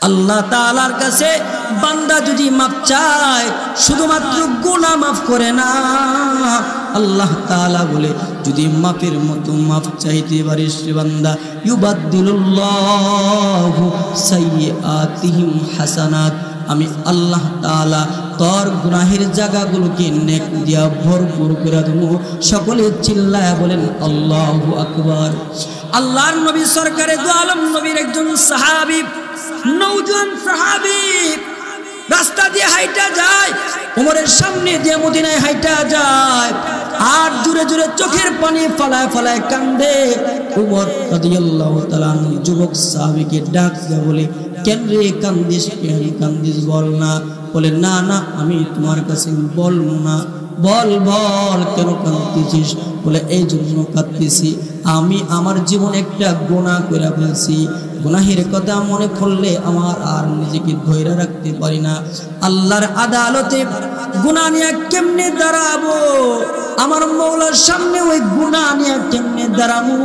আল্লাহ তাআলার কাছে বান্দা যদি মাফ চায় শুধুমাত্র গুনাহ মাফ করে না, আল্লাহ তাআলা বলে যদি মাফের মতো মাফ চাইতে পারিস বান্দা, ইউবাদদিলুল্লাহু সাইয়্যাতিহিম হাসানাত, আমি আল্লাহ তাআলা তোর গুনাহের জায়গাগুলোকে নেক দিয়া ভরপুর করে দেব। সকলে চিল্লায়া বলেন আল্লাহু আকবার। আল্লাহর নবী সরকারে দু আলম নবীর একজন সাহাবী, নওজোয়ান সাহাবী রাস্তা দিয়ে হাইটা যায়, ওমরের সামনে দিয়ে মদিনায় হাইটা যায়, আর জোরে জোরে চোখের পানি ফলায় ফলায় কান্দে। ওমর রাদিয়াল্লাহু তাআলা যুবক সাহাবীকে ডাক দিয়ে বলে, কেন রে কান্দিস, কেন কান্দিস, বল না। বলে, না না আমি তোমার কাছে বলবো না। বল বল কেন কাঁদতেছিস? বলে, এই জন্য কাঁদতেছি, আমি আমার জীবনে একটা গুনাহ করে ফেলছি, গুনাহের কথা মনে পড়লে আমার আর নিজেকে ধৈর্য রাখতে পারি না। আল্লাহর আদালতে গুনাহ নিয়ে কেমনে দাঁড়াবো, আমার মওলার সামনে ওই গুনাহ নিয়ে কেমনে দাঁড়াবো,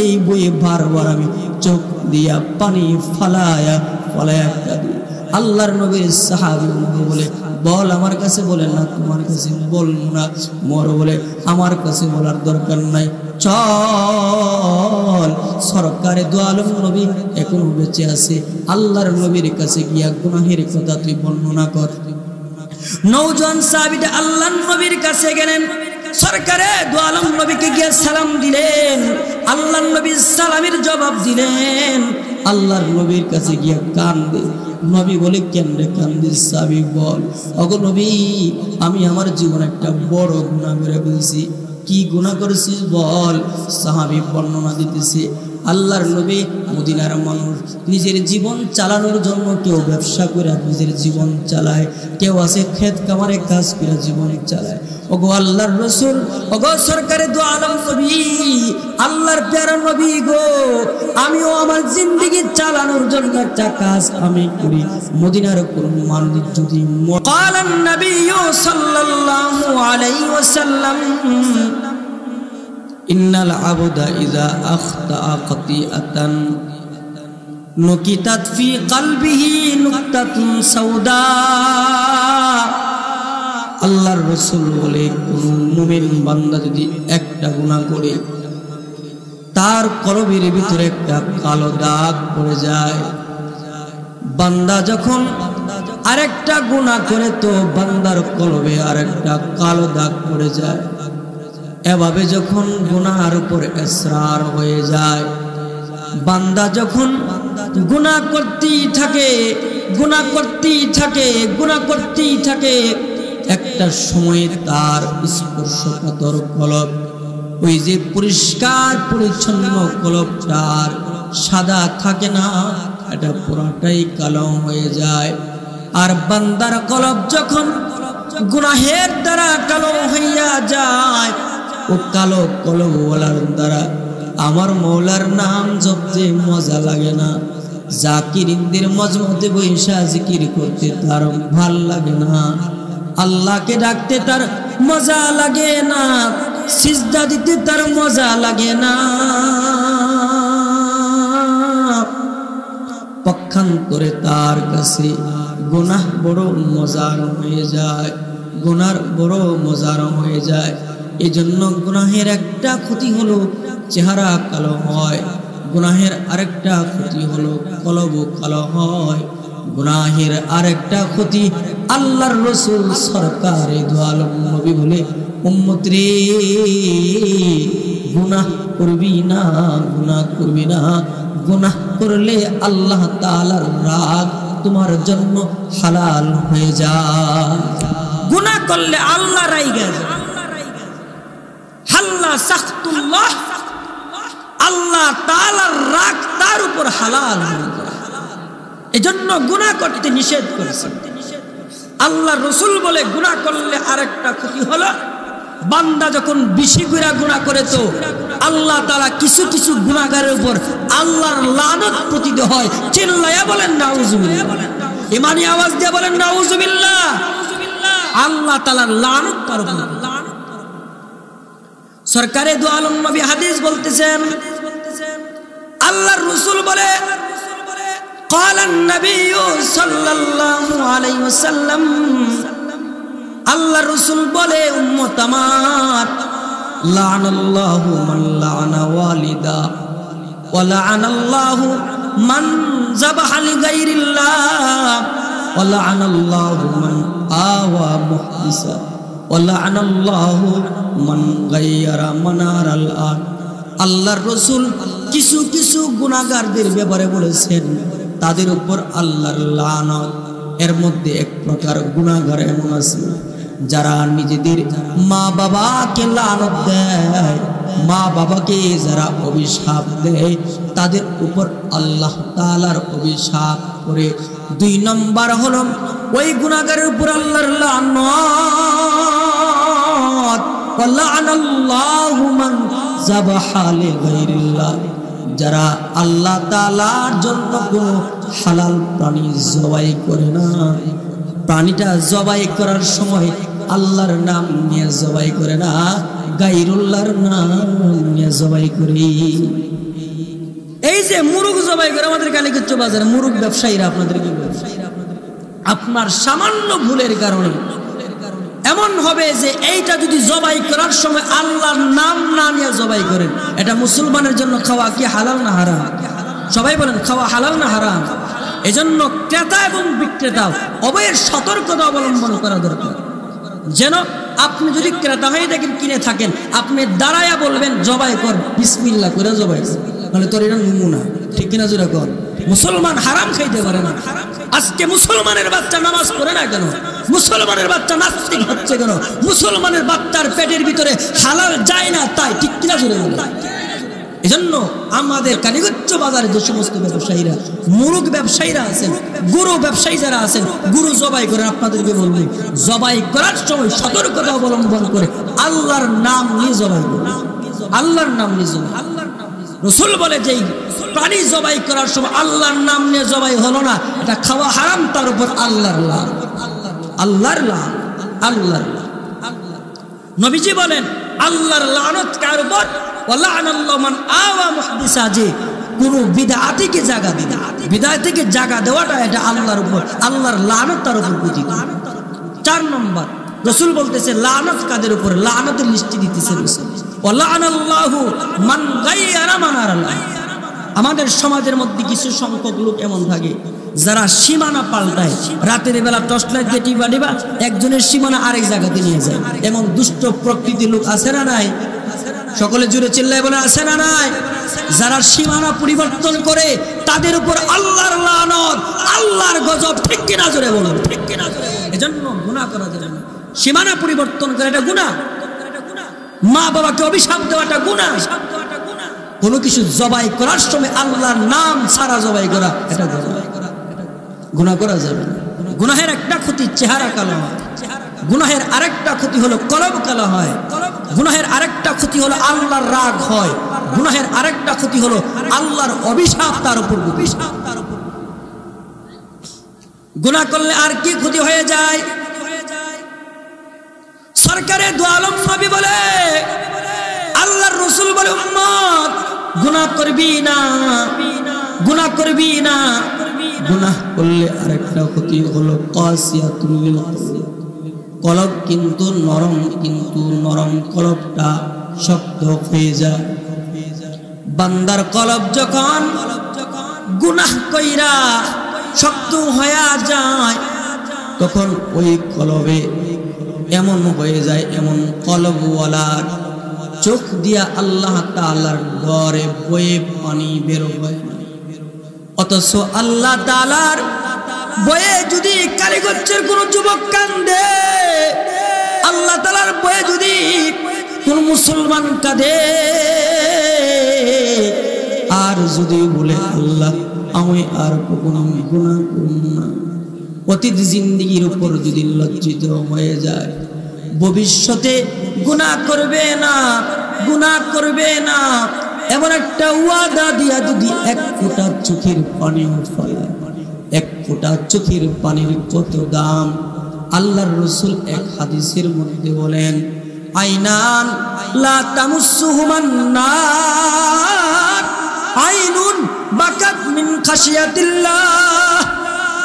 এই বইয়ে বারবার আমি চোখ দিয়া পানি ফালায়া ফালায়া কাঁদি। আল্লাহর নবীর সাহাবী বলে, বল আমার কাছে। বলে, না তোমার কাছে বলবো না। মোর বলে, আমার কাছে বলার দরকার নাই, চল সরকারে দু আলম নবী এখনো বেঁচে আছে, আল্লাহর নবীর কাছে গিয়া গুনাহের কথা তুই বর্ণনা কর। নওজোয়ান সাহাবীটা আল্লাহর নবীর কাছে গেলেন, সরকারে দু আলম নবীকে গিয়ে সালাম দিলেন, আল্লাহর নবীর সালামের জবাব দিলেন, আল্লাহর নবীর কাছে গিয়ে কান্দে। নবী বলে, কেন রে কান্দিস? সাহাবী বল, ওগো নবী আমি আমার জীবনে একটা বড় গুনাহ করে ফেলছি। কি গুনাহ করেছিস বল? সাহাবী বর্ণনা দিতেছে। আল্লাহর নবী, মদিনার মানুষ নিজের জীবন চালানোর জন্য কেউ ব্যবসা করে নিজের জীবন চালায়, কেউ আছে ক্ষেত কামারে কাজ করে জীবন চালায়। ওগো আল্লাহর রাসূল, ওগো সরকারে দু আলম নবী, আল্লাহর প্যারা নবী গো, আমিও আমার জিন্দেগি চালানোর জন্য একটা কাজ আমি করি। মদিনার কোন মানুষ যদি ক্বালান নবী সাল্লাল্লাহু আলাইহি ওয়াসাল্লাম, ইন্নাল আবদা ইযা আখতা খাতিআতান নুকিতাত ফি কলবিহি নুকতাতুন সাউদা। আল্লাহর রাসূল বলে, কোন মুমিন বান্দা যদি একটা গুনাহ করে তার কলবের ভিতরে একটা কালো দাগ পড়ে যায়। বান্দা যখন আরেকটা গুনাহ করে তো বান্দার কলবে আরেকটা কালো দাগ পড়ে যায়। এভাবে যখন গুনাহের উপরে ইসরার হয়ে যায়, বান্দা যখন গুনাহ করতেই থাকে, গুনাহ করতেই থাকে, গুনাহ করতেই থাকে, একটা সময় তার স্পর্শকাতর কলব, ওই যে পরিষ্কার পরিচ্ছন্ন কলবটার সাদা থাকে না, এটা পুরাটাই কালো হয়ে যায়। আর বান্দার কলব যখন গুনাহের দ্বারা কালো হইয়া যায়, ও কালো কলবওয়ালার দ্বারা আমার মওলার নাম জপতে মজা লাগে না, জাকিরিনদের মজমাতে বৈশা জিকির করতে তার ভাল লাগে না, আল্লাহকে ডাকতে তার মজা লাগে না, সিজদা দিতে তার মজা লাগে না। পক্ষান্তরে তার কাছে গুনাহ বড় মজার হয়ে যায়, গুনার বড় মজার হয়ে যায়। এই জন্য গুনাহের একটা ক্ষতি হলো চেহারা কালো হয়, গুনাহের আরেকটা ক্ষতি হলো কলব কালো হয়। গুনাহের আরেকটা ক্ষতি আল্লাহর রাসূল সরকারে দু আলম নবী বলে, উম্মত রে গুনাহ করবি না, গুনাহ করবি না, গুনাহ করলে আল্লাহ তাআলার রাগ তোমার জন্য হালাল হয়ে যায়। গুনাহ করলে আল্লাহ রাইগা যায়, হাল্লা সাখতুল্লাহ, আল্লাহ তাআলার রাগ তার উপর হালাল হয়ে যায়। এজন্য গুনাহ করতে নিষেধ করেছেন। আল্লাহ রাসূল বলে, গুনাহ করলে আরেকটা ক্ষতি হলো, বান্দা যখন বেশি করে গুনাহ করে তো আল্লাহ তাআলা কিছু কিছু গুনাহগারের উপর আল্লাহর লানত পতিত হয়। চিল্লায়া বলেন নাউজুবিল্লাহ, ইমানি আওয়াজ দিয়ে বলেন নাউজুবিল্লাহ। আল্লাহ তাআলার লানত তার উপর। সরকারে দু আলম নবী হাদিস বলতেছেন, আল্লাহর রাসূল বলে, قال النبي صلى الله عليه وسلم আল্লাহ রাসূল বলে উম্মত আমার লানাল্লাহু মান লানা ওয়ালিদা ওয়া লানাল্লাহু মান যাবাহা লিগাইরিল্লাহ ওয়া লানাল্লাহু মান আওয়া মুহদিসা ওয়া লানাল্লাহু মান গায়্যারা মানারাল আরদ। আল্লাহর রাসূল কিছু কিছু গুনাহগারদের ব্যাপারে বলেছেন তাদের উপর আল্লাহর লানত। এর মধ্যে এক প্রকার গুনাহগার এমন আছে যারা নিজেদের মা বাবাকে লানত দেয়, মা বাবাকে যারা অভিশাপ দেয় তাদের উপর আল্লাহ তাআলার অভিশাপ করে। 2 নম্বর হলো ওই গুনাহগারের উপর আল্লাহর লানত। ওয়ালানাল্লাহু মান যাবাহা লিগাইরিল্লাহ, যারা আল্লাহ তাআলার জন্য কোনো হালাল প্রাণী জবাই করে না, প্রাণীটা জবাই করার সময় আল্লাহর নাম নিয়ে জবাই করে না, গায়রুল্লাহর নাম নিয়ে জবাই করে। এই যে মুরগ জবাই করে আমাদের কালীগঞ্জ বাজারে মুরগ ব্যবসায়ীরা, আপনাদের কি আপনার সামান্য ভুলের কারণে এমন হবে যে এইটা যদি জবাই করার সময় আল্লাহর নাম না নিয়ে জবাই করেন, এটা মুসলমানের জন্য খাওয়া কি হালাল না হারাম? সবাই বলেন খাওয়া হালাল না হারাম? এজন্য ক্রেতা এবং বিক্রেতা উভয়ের সতর্কতা অবলম্বন করা দরকার। যেন আপনি যদি ক্রেতা হয়ে দেখেন কিনে থাকেন, আপনি দাঁড়ায়া বলবেন জবাই কর, বিসমিল্লাহ করে জবাই কর, মানে তোর এটা নমুনা, ঠিক কিনা জোরে কর। মুসলমান হারাম খাইতে পারে না। আজকে মুসলমানের বাচ্চা নামাজ পড়ে না কেন? মুসলমানের বাচ্চা নাস্তিক হচ্ছে কেন? মুসলমানের বাচ্চার পেটের ভিতরে হালাল যায় না তাই, ঠিক কিনা জোরে বলে। এজন্য আমাদের কালীগঞ্জ বাজারে যে সমস্ত ব্যবসায়ীরা, মুরগ ব্যবসায়ীরা আছেন, গরু ব্যবসায়ী যারা আছেন, গরু জবাই করেন, আপনাদেরকে বলবো জবাই করার সময় সতর্কতা অবলম্বন করে আল্লাহর নাম নিয়ে জবাই করুন, আল্লাহর নাম নিয়ে জবাই। রাসূল বলে যেই প্রাণী জবাই করার সময় আল্লাহর নাম নিয়ে জবাই হলো না, এটা খাওয়া হারাম, তার উপর আল্লাহর লান, আল্লাহর লান, আল্লাহর লান। নবীজি বলেন আল্লাহর লানত কার উপর? ওয়ালানাল্লাহু মান আওয়া মুহদিসা, যে কোনো বিদআতিকে জায়গা দিবে, বিদআতিকে জায়গা দেওয়াটা এটা আল্লাহর উপর, আল্লাহর লানত তার উপর পতিত। 4 নম্বর রাসূল বলতেছে লানত কাদের উপর? লানতের লিস্টি দিতেছে রাসূল। ওয়ালানাল্লাহু মান গায়্যারা মানারাল্লাহ। আমাদের সমাজের মধ্যে কিছু সংখ্যক লোক এমন থাকে যারা সীমানা পাল্টায়, রাতের বেলা টর্চ লাইট দিয়ে টিপা দিবা, একজনের সীমানা আরেক জায়গাতে নিয়ে যায়। এমন দুষ্ট প্রকৃতির লোক আছে না নাই? সকলে জুড়ে চিল্লায় বলে আছে না নাই? যারা সীমানা পরিবর্তন করে তাদের উপর আল্লাহর লানত, আল্লাহর গজব, ঠিক কিনা জোরে বলুন, ঠিক কিনা? এজন্য গুনাহ করা যাবে না। সীমানা পরিবর্তন করে এটা গুনাহ, মা বাবাকে অভিশাপ দেওয়াটা গুনাহ, কোনো কিছু জবাই করার সময় আল্লাহর নাম ছাড়া জবাই করা এটা গুনাহ করা যাবে না। গুনাহের একটা ক্ষতি চেহারা কালো হয়, গুনাহের আরেকটা ক্ষতি হলো কলব কালো হয়, গুনাহের আরেকটা ক্ষতি হলো আল্লাহর রাগ হয়, গুনাহের আরেকটা ক্ষতি হলো আল্লাহর অভিশাপ তার উপর। গুনাহ করলে আর কি ক্ষতি হয়ে যায়? সরকারে দু আলম নবী বলে, আল্লাহর রাসূল বলে উম্মত গুনাহ করবি না, গুনাহ করবি না। গুনাহ করলে আরেকটা ক্ষতি হলো কাসিয়াতুল কলব, কলব কিন্তু নরম, কিন্তু নরম কলবটা শক্ত হয়ে যায়। বান্দার কলব যখন গুনাহ কইরা শক্ত হয়ে যায় তখন ওই কলবে এমন হয়ে যায়, এমন কলবওয়ালার চোখ দিয়া আল্লাহ তাআলার ডরে বয়ে পানি বের হয় না। অথচ আল্লাহ তাআলার বয়ে যদি কালীগঞ্জের কোন যুবক কান্দে, আল্লাহ তাআলার বয়ে যদি কোন মুসলমান কাঁদে, আর যদি বলে আল্লাহ আমি আর কখনো গুনাহ করব না, অতীত জিন্দেগির উপর যদি লজ্জিত হয়ে যায়, ভবিষ্যতে গুনাহ করবে না, গুনাহ করবে না, এমন একটা ওয়াদা দিয়া যদি এক ফোঁটা চোখের পানিও ফেলে, এক ফোঁটা চোখের পানির কত দাম। আল্লাহর রাসূল এক হাদিসের মধ্যে বলেন আইনান লা তামুসুহুমান নার, আইনুন বাকাত মিন খাশিয়াতিল্লাহ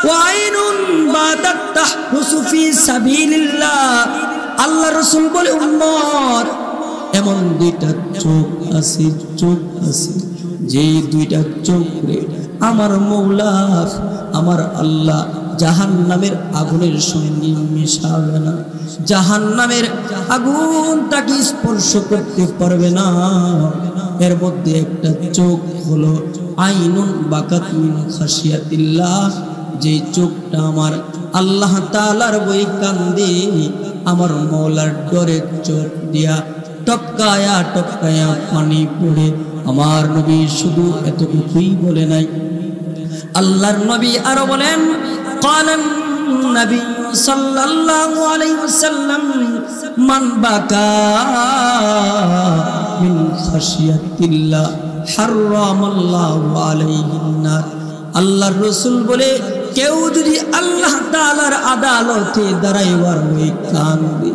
ওয়া আইনুন বাতাত তাহরুসু ফি সাবিলিল্লাহ। আল্লাহ রাসূল বলে উম্মত এমন দুইটা চোখ আছে যে দুইটা চোখ রে আমার মওলা আমার আল্লাহ জাহান্নামের আগুনের সঙ্গে মিশাবে না, জাহান্নামের আগুন তাকে স্পর্শ করতে পারবে না। এর মধ্যে একটা চোখ হলো আইনুন বাকাত মিন খাশিয়াতিল্লাহ, যে চোখটা আমার আল্লাহ তাআলার বই কান্দে, আমার মওলার ডরে চোখ দিয়া টপকায়া টপকায়া পানি পড়ে। আমার নবী শুধু এতটুকুই বলে নাই, আল্লাহর নবী আরো বলেন ক্বালান নবী সাল্লাল্লাহু আলাইহি ওয়াসাল্লাম মান বাকা মিন খাশিয়াতিল্লাহ হারামাল্লাহু আলাইহিন নার। আল্লাহর রাসূল বলে কেউ যদি আল্লাহ তাআলার আদালতে দাঁড়াইবার ওই কান্দে,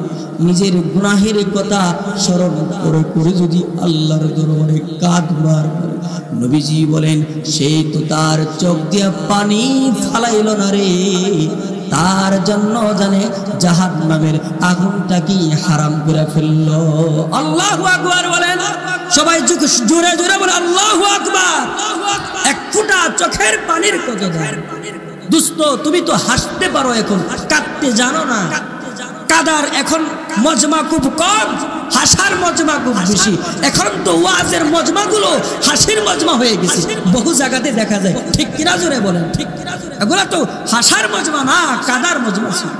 নিজের গুনাহের কথা স্মরণ করে করে যদি আল্লাহর দরবারে কাঁদবার করে, নবীজি বলেন সেই তো তার চোখ দিয়ে পানি ফালাইল না রে, তার জন্য জানে জাহান্নামের আগুনটা কি হারাম করে ফেললো। আল্লাহু আকবার বলেন, সবাই জোরে জোরে বলে আল্লাহু আকবার। এক ফোঁটা চোখের পানির কত দাম। দোস্ত তুমি তো হাসতে পারো, এখন কাঁদতে জানো না। কাদার এখন মজমা খুব কম, হাসার মজমা খুব বেশি। এখন তো ওয়াজের মজমাগুলো হাসির মজমা হয়ে গেছে, বহু জায়গাতে দেখা যায়। ঠিক কিনা জোরে বলেন, ঠিক কিনা? এগুলা তো হাসার মজমা না, কাদার মজমা ছিল।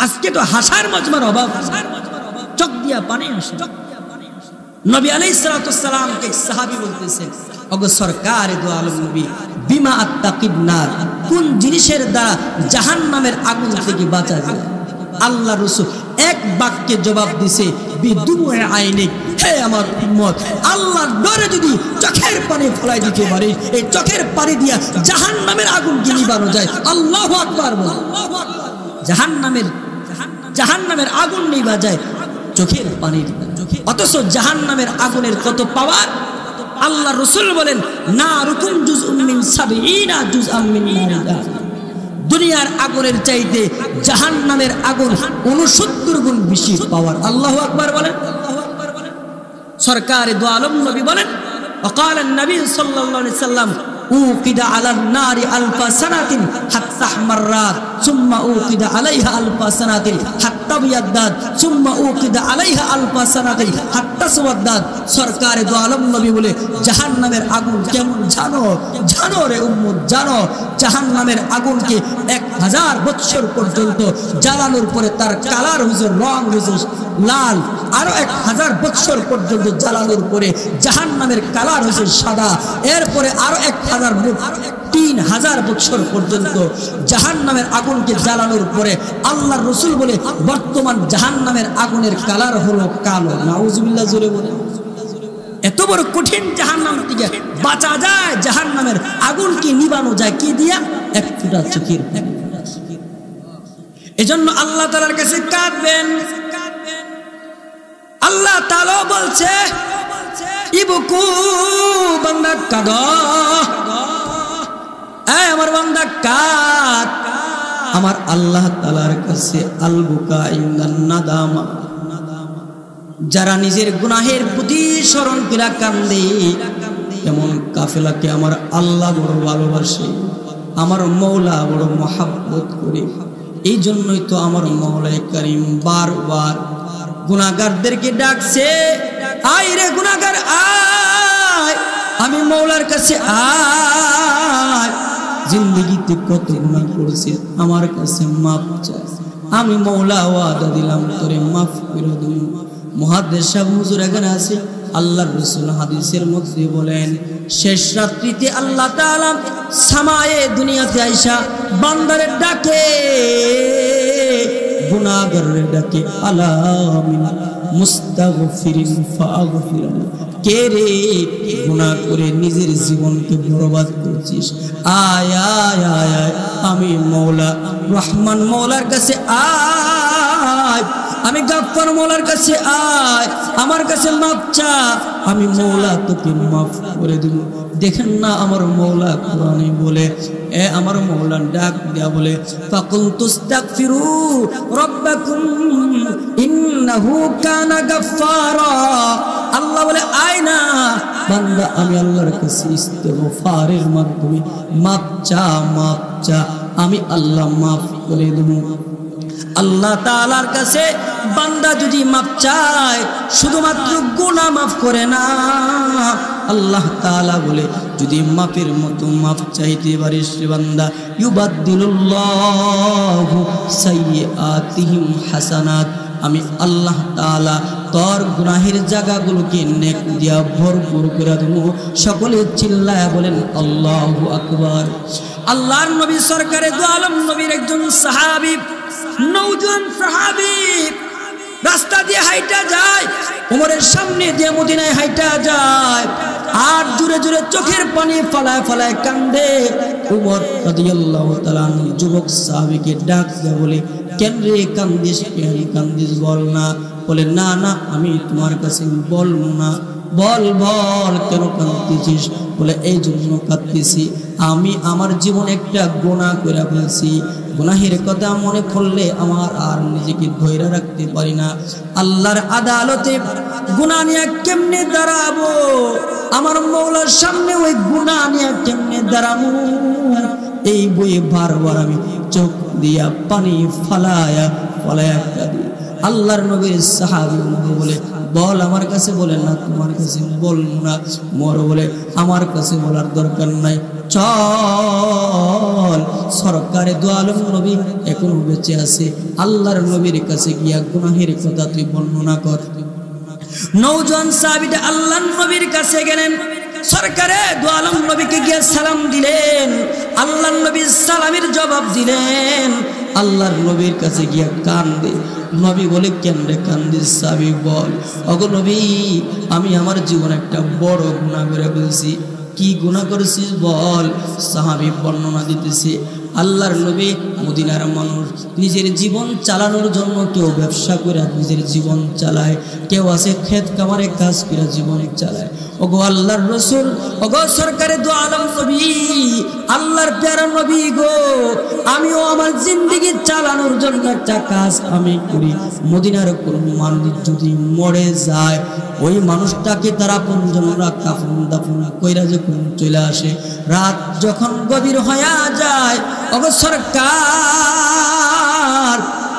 আজকে তো হাসার মজমার অভাব, চোখ দিয়া পানি আসে। নবী আলাইহিস সালাতু ওয়াস সালাম কে সাহাবী বলতেছেন, ওগো সরকারে দো আলম নবী বিমা আত্তাকিন নার, কোন জিনিসের দ্বারা জাহান্নামের আগুন থেকে বাঁচা যায়? আল্লাহ রাসূল এক বাক্যে জবাব দিছে, বিদুমুল আইনিক, হে আমার উম্মত, আল্লাহর ডরে যদি চোখের পানি ফলাই দিতে পারে, এই চোখের পানি দিয়া জাহান্নামের আগুন কি নিবানো যায়? আল্লাহু আকবার বল। জাহান্নামের আগুন নিভা যায় চোখের পানি দিয়ে। অথচ জাহান্নামের আগুনের কত পাওয়ার! আল্লাহ রাসূল বলেন নারুকুম জুজউম মিন সাবঈনা জুজআম মিন নার। দুনিয়ার আগুনের চাইতে জাহান্নামের আগুন 69 গুণ বেশি পাওয়ার। আল্লাহু আকবার বলেন। সরকারে দো আলম নবী বলেন وقال النبي صلى الله عليه وسلم اوقد على النار الف سنه حتى احمرت ثم اوقد عليها الف سنه حتى ابيضت ثم اوقد عليها الف سنه حتى اسودت। সরকারে দো আলম নবী বলে জাহান্নামের আগুন কেমন জানো? জানো রে উম্মত, জানো জাহান্নামের আগুনকে 1000 বছর পর্যন্ত জ্বালানোর পরে তার কালার হুজুর রং হুজুর লাল, আরো 1000 বছর পর্যন্ত জ্বালানোর পরে জাহান্নামের কালার হুজুর সাদা, এরপরে আরো 3000 বছর পর্যন্ত জাহান্নামের আগুনকে জ্বালানোর পরে আল্লাহর রাসূল বলে বর্তমান জাহান্নামের আগুনের কালার হলো কালো। নাউজুবিল্লাহ জোরে বলে। এত বড় কঠিন জাহান্নাম থেকে বাঁচা যায়, জাহান্নামের আগুনকে নিবানো যায় কি দিয়া? এক ফোঁটা চোখের পানি। এজন্য আল্লাহ তাআলার কাছে কাঁদবেন। আল্লাহ তাআলা বলছে ইবকু বান্দা কাঁদো, এই আমার বান্দা কাঁদ। আমার আল্লাহ তাআলার কাছে আল বুকা ইনদান নাদামা, যারা নিজের গুনাহের প্রতি স্মরণ করে কান্দে, এমন কাফেলাকে আমার আল্লাহ বড় ভালোবাসে, আমার মওলা বড় মহব্বত করে। এই জন্যই তো আমার মওলাই কারীম বারবার গুনাহগারদেরকে ডাকছে, আয় রে গুনাহগার আয়, আমি মওলার কাছে আয়। জিন্দেগিতে কত গুনাহ করেছি, আমার কাছে মাফ চাই, আমি মওলা ওয়াদা দিলাম তোরে মাফ করে দেব। মুহাদ্দিস সাহেব হুজুর এখানে আছে। আল্লাহর রাসূল হাদিসের মধ্যে বলেন, শেষ রাত্রিতে আল্লাহ তাআলা সামায়ে দুনিয়াতে আইসা বান্দারে ডাকে, গুনাহগারের ডাকে, আলা মিন মুস্তাগফিরিন ফাগফির। কে রে গুনাহ করে নিজের জীবনকে বরবাদ করছিস, আয় আয় আয়, আমি মওলা রহমান মওলার কাছে আয়, আমি গাফফার মওলার কাছে আয়, আমার কাছে মাফ চা, আমি মওলা তোকে মাফ করে দেব। দেখেন না আমার মওলা কোরআনে বলে, আমার মওলা ডাক দেয়া বলে, ফাকুলতুস্তাগফিরু রাব্বাকুম ইন্নাহু কানা গাফফারা। আল্লাহ বলে আয় না বান্দা, আমি আল্লাহর কাছে ইস্তিগফারের মাধ্যমে মাফ চা, আমি আল্লাহ মাফ করে দেব। আল্লাহ তাআলার কাছে বান্দা যদি মাফ চায়, শুধুমাত্র গুনাহ মাফ করে না, আল্লাহ তাআলা বলে যদি মাফের মতো মাফ চাইতে পারিস রে বান্দা, ইউবাদদিলুল্লাহু সাইয়্যাতিহিম হাসানাত, আমি আল্লাহ তাআলা তোর গুনাহের জায়গাগুলোকে নেক দিয়া ভরপুর করে দেব। সকলে চিল্লায়া বলেন আল্লাহু আকবার। আল্লাহর নবী সরকারে দু আলম নবীর একজন সাহাবী, নওজোয়ান সাহাবী রাস্তা দিয়ে হাইটা যায়, ওমরের সামনে দিয়ে মদিনায় হাইটা যায়, আর জোরে জোরে চোখের পানি ফলায় ফলায় কান্দে। ওমর রাদিয়াল্লাহু তাআলা যুবক সাহাবীকে ডাক দিয়ে বলে, কেন রে কান্দিস, কেন কান্দিস, বল না। বলে না না, আমি তোমার কাছে বলবো না। বল বল, কেন কাঁদতেছিস? বলে এই জন্য কাঁদতেছি, আমি আমার জীবনে একটা গুনাহ করে ফেলছি, গুনাহের কথা মনে পড়লে আমার আর নিজেকে ধৈর্য রাখতে পারি না। আল্লাহর আদালতে গুনাহ নিয়ে কেমনে দাঁড়াবো, আমার মওলার সামনে ওই গুনাহ নিয়ে কেমনে দাঁড়াবো, এই বইয়ে বারবার আমি চোখ দিয়া পানি ফালায়া কাঁদি। আল্লাহর নবীর সাহাবী বলে, বল আমার কাছে, বলে না তোমার কাছে বলবো না। মোর বলে আমার কাছে বলার দরকার নাই, চল সরকারে দু আলম নবী এখনো বেঁচে আছে, আল্লাহর নবীর কাছে গিয়া গুনাহের কথা তুই বর্ণনা কর। নওজোয়ান সাহাবীটা আল্লাহর নবীর কাছে গেলেন, সরকারে দু আলম নবীকে গিয়ে সালাম দিলেন, আল্লাহর নবী সালামের জবাব দিলেন। আল্লাহর নবীর কাছে গিয়া কান্দে। নবী বলে, কেন রে কান্দিস? সাহাবী বল, ওগো নবী, আমি আমার জীবনে একটা বড় গুনাহ করে ফেলছি। কি গুনাহ করেছিস বল? সাহাবী বর্ণনা দিতেছে। আল্লাহর নবী, মদিনার মানুষ নিজের জীবন চালানোর জন্য কেউ ব্যবসা করে নিজের জীবন চালায়, কেউ আছে ক্ষেত কামারে কাজ করে জীবন চালায়। ওগো আল্লাহর রাসূল, ওগো সরকারে দু আলম নবী, আল্লাহর প্যারা নবী গো, আমিও আমার জিন্দেগি চালানোর জন্য একটা কাজ আমি করি। মদিনার কোন মানুষ যদি মরে যায়, ওই মানুষটাকে তারা পঞ্জনরা কাফন দাফন কইরা যখন চলে আসে, রাত যখন গভীর হয়ে যায়, ওগো সরকার,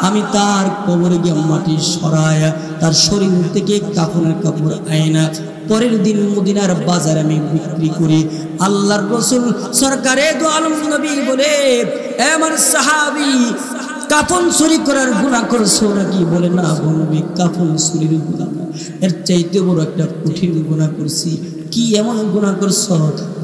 আমি তার কবরে গিয়ে মাটি সরায়া তার শরীর থেকে কাফনের কাপড় আয়না পরের দিন মদিনার বাজারে আমি বিক্রি করি। আল্লাহর রাসূল সরকারে দু আলম নবী বলে, আমার সাহাবী, কাফন চুরি করার গুনাহ করছো নাকি? বলে না গো নবী, কাফন চুরির গুনাহ না, এর চাইতে বড় একটা কঠিন গুনাহ করছি। কি এমন গুনাহ করছো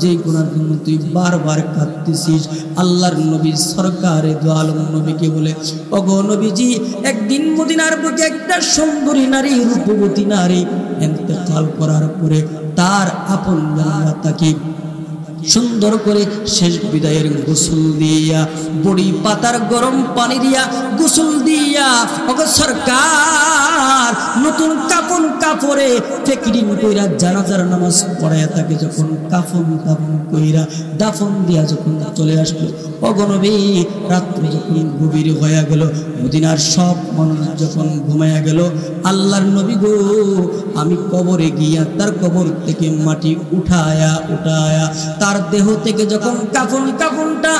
যে গুনার জন্য তুই বারবার কাঁদতেছিস? আল্লাহর নবী সরকারে দু আলম নবীকে বলে, ওগো নবীজি, একদিন মদিনার বুকে একটা সুন্দরী নারী, রূপবতী নারী ইন্তেকাল করার পরে তার আপন জানারা তাকে সুন্দর করে শেষ বিদায়ের গোসল দিয়া, বড়ি পাতার গরম পানি দিয়া গোসল দিয়া, ওগো সরকার, নতুন কাফন কাপড়ে ফেকরিং কইরা জানাজার নামাজ পড়ায়া তাকে যখন কাফন কইরা দাফন দিয়া যখন চলে আসলো, ওগো নবী, রাত্র যখন গভীর হয়ে গেল, মদিনার সব মানুষ যখন ঘুমায়া গেল, আল্লাহর নবী গো, আমি কবরে গিয়া তার কবর থেকে মাটি উঠায়া তার দেহ থেকে যখন কাফনটা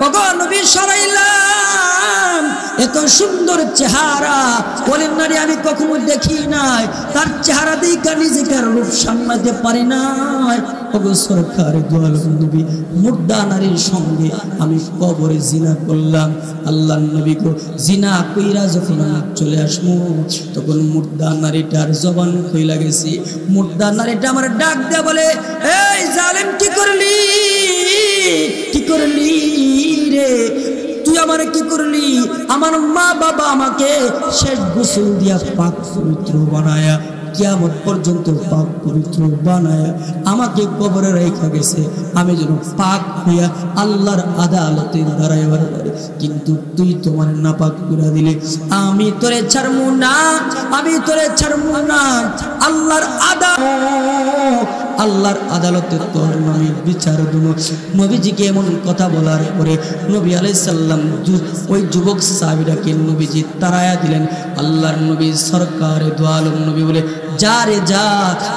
ওগো নবী সরাইলাম, এত সুন্দর চেহারা বলেন নারী আমি কখনো দেখি নাই, তার চেহারা দেখে নিজেকে রূপ সামলাতে পারি নাই। ওগো সরকার দু আলম নবী, মুর্দা নারীর সঙ্গে আমি কবরে জিনা করলাম। আল্লাহর নবী গো, জিনা কইরা যখন আমি চলে আসবো, তখন মুর্দা নারীটার জবান কইলা গেছি। মুর্দা নারীটা আমার ডাক দেয়া বলে, এই জালেম, কি করলি রে তুই? আমার কি করলি? আমার মা বাবা আমাকে শেষ গোসল দিয়া পাক পবিত্র বানায়া কিয়ামত পর্যন্ত পাক পবিত্র বানায়া আমাকে কবরে রেখে গেছে, আমি যেন পাক হইয়া আল্লাহর আদালতে দাঁড়াইবার পারি। কিন্তু তুই তোমার নাপাক করে দিলে, আমি তোরে ছাড়মু না, আমি তোরে ছাড়মু না। আল্লাহর আদালতে তোর নামে বিচার দেব। নবীজিকে এমন কথা বলার পরে নবী আলাইহিস সালাম ওই যুবক সাহাবীটাকে নবীজি তাড়ায়া দিলেন। আল্লাহর নবী সরকারে দু আলম নবী বলে, যা রে যা,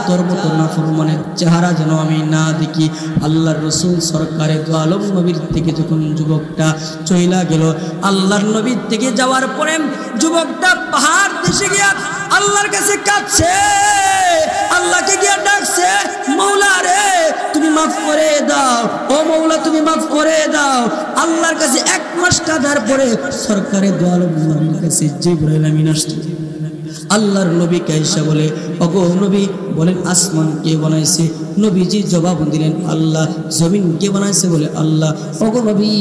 তোর মতো নাফরমানের চেহারা যেন আমি না দেখি। আল্লাহর রাসূল সরকারে দু আলম নবীর থেকে যখন যুবকটা চইলা গেল, আল্লাহর নবীর থেকে যাওয়ার পরে যুবকটা পাহাড় দেশে গিয়া আল্লাহর কাছে কাঁদছে, আল্লাহকে গিয়া ডাকছে, মৌলা রে তুমি মাফ করে দাও, ও মৌলা তুমি মাফ করে দাও। আল্লাহর কাছে 1 মাস কাঁদার পরে সরকারে দু আলম নবীর কাছে জিবরাইল আমিন আসছে। আল্লাহর নবী কাইসা বলে, ওগো নবী বলেন আসমান কে বানাইছে? নবীজি জবাব দিলেন, আল্লাহ। জমিন কে বানাইছে? বলে আল্লাহ। ওগো নবী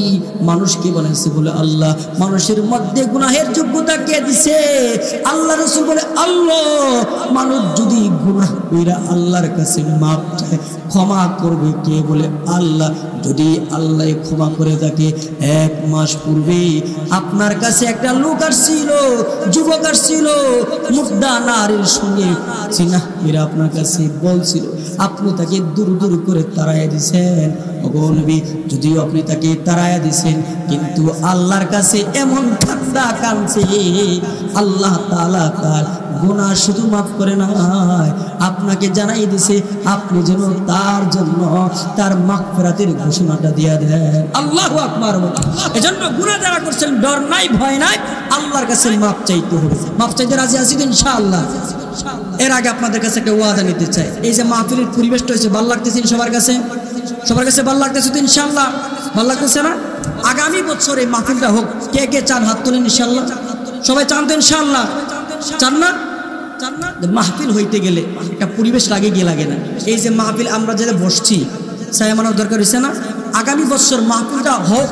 মানুষ কে বানাইছে? বলে আল্লাহ। মানুষের মধ্যে গুনাহের যোগ্যতা কে দিছে? আল্লাহ রাসূল বলে আল্লাহ। মানুষ যদি গুনাহ কইরা আল্লাহর কাছে মাপ চায়, ক্ষমা করবে কে? বলে আল্লাহ। যদি আল্লাহ ক্ষমা করে থাকে, 1 মাস পূর্বে আপনার কাছে একটা লোক আসছিল, যুবক আসছিল, মুর্দা নারীর সঙ্গে জিনা করে আপনার কাছে বলছিল, আপনি তাকে দূর দূর করে তাড়াইয়া দিয়েছেন। ওগো নবী, যদিও আপনি তাকে তাড়াইয়া দিয়েছেন, কিন্তু আল্লাহর কাছে এমন কান্দা কাঁদছে, আল্লাহ তাআলা তার গুনাহ শুধু মাফ করে নাই, আপনাকে জানাই দিছে আপনি যেন তার জন্য তার মাগফিরাতের ঘোষণাটা দিয়ে দেন। আল্লাহু আকবার। এজন্য গুনাহ যারা করছেন, ডর নাই, ভয় নাই, আল্লাহর কাছে মাফ চাইতে হবে। মাফ চাইতে রাজি আছি ইনশাআল্লাহ। এর আগে আপনাদের কাছে একটা ওয়াদা নিতে চাই। এই যে মাহফিলের পরিবেশটা হয়েছে, ভালো লাগতেছে সবার কাছে? সবার কাছে ভালো লাগতেছে তো ইনশাআল্লাহ? ভালো লাগতেছে না? আগামী বছর এই মাহফিলটা হোক। কে কে চান হাত তুলেন ইনশাআল্লাহ? সবাই চান তো ইনশাআল্লাহ? চান না? মাহফিল হইতে গেলে একটা পরিবেশ লাগে গিয়ে লাগে না? এই যে মাহফিল আমরা যেটা বসছি, সায়ামানোর দরকার হয়েছে না? আগামী বছর মাহফিলটা হোক,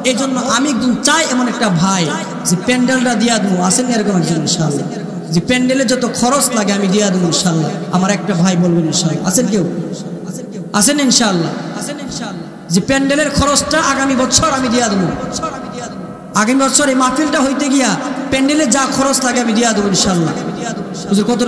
এই জন্য আমি একদম চাই এমন একটা ভাই যে প্যান্ডেলটা দিয়া দেবো। আসেন এরকম একজন ইনশাআল্লাহ, যে প্যান্ডেলে যত খরচ লাগে আমি দিয়া দেবো ইনশাআল্লাহ। আমার একটা ভাই বলবেন ইনশাআল্লাহ। আছেন কেউ? আসেন ইনশাআল্লাহ। যে প্যান্ডেলের খরচটা আগামী বছর আমি দিয়া দেবো। আগামী বছর এই মাহফিলটা হইতে গিয়া প্যান্ডেলে যা খরচ লাগে আমি দিয়া দেবো ইনশাআল্লাহ। কত